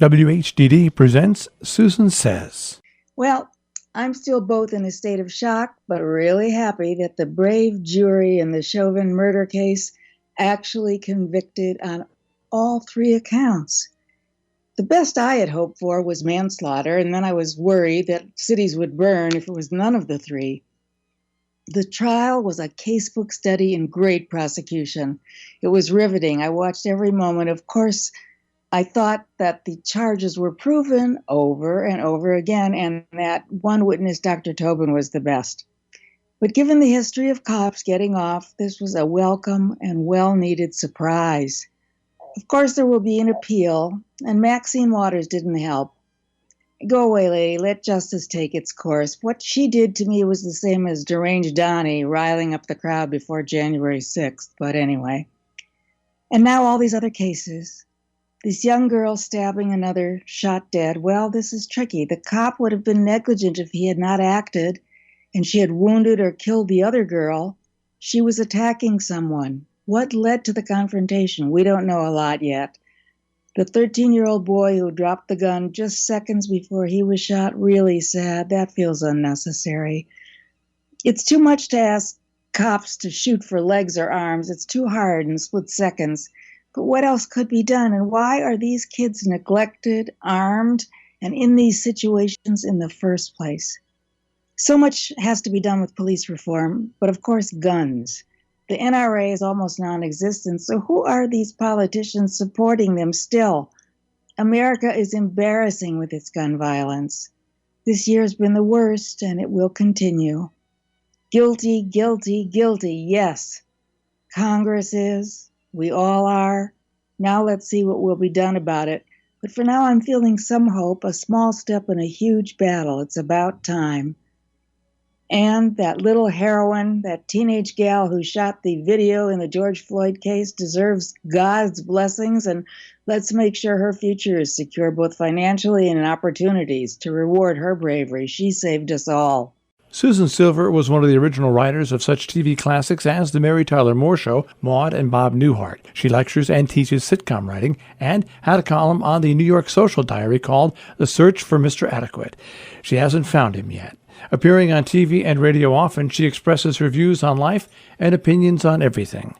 WHDD presents Susan Says. Well, I'm still both in a state of shock, but really happy that the brave jury in the Chauvin murder case actually convicted on all three accounts. The best I had hoped for was manslaughter, and then I was worried that cities would burn if it was none of the three. The trial was a casebook study in great prosecution. It was riveting. I watched every moment. Of course, I thought that the charges were proven over and over again, and that one witness, Dr. Tobin, was the best. But given the history of cops getting off, this was a welcome and well-needed surprise. Of course, there will be an appeal, and Maxine Waters didn't help. Go away, lady. Let justice take its course. What she did to me was the same as deranged Donnie riling up the crowd before January 6th. But anyway. And now all these other cases. This young girl stabbing another, shot dead. Well, this is tricky. The cop would have been negligent if he had not acted, and she had wounded or killed the other girl. She was attacking someone. What led to the confrontation? We don't know a lot yet. The 13-year-old boy who dropped the gun just seconds before he was shot, really sad. That feels unnecessary. It's too much to ask cops to shoot for legs or arms. It's too hard in split seconds. But what else could be done? And why are these kids neglected, armed, and in these situations in the first place? So much has to be done with police reform, but of course, guns. The NRA is almost non-existent, so who are these politicians supporting them still? America is embarrassing with its gun violence. This year's been the worst, and it will continue. Guilty, guilty, guilty, yes. Congress is. We all are. Now let's see what will be done about it. But for now, I'm feeling some hope, a small step in a huge battle. It's about time. And that little heroine, that teenage gal who shot the video in the George Floyd case, deserves God's blessings, and let's make sure her future is secure both financially and in opportunities to reward her bravery. She saved us all. Susan Silver was one of the original writers of such TV classics as The Mary Tyler Moore Show, Maude, and Bob Newhart. She lectures and teaches sitcom writing and had a column on the New York Social Diary called The Search for Mr. Adequate. She hasn't found him yet. Appearing on TV and radio often, she expresses her views on life and opinions on everything.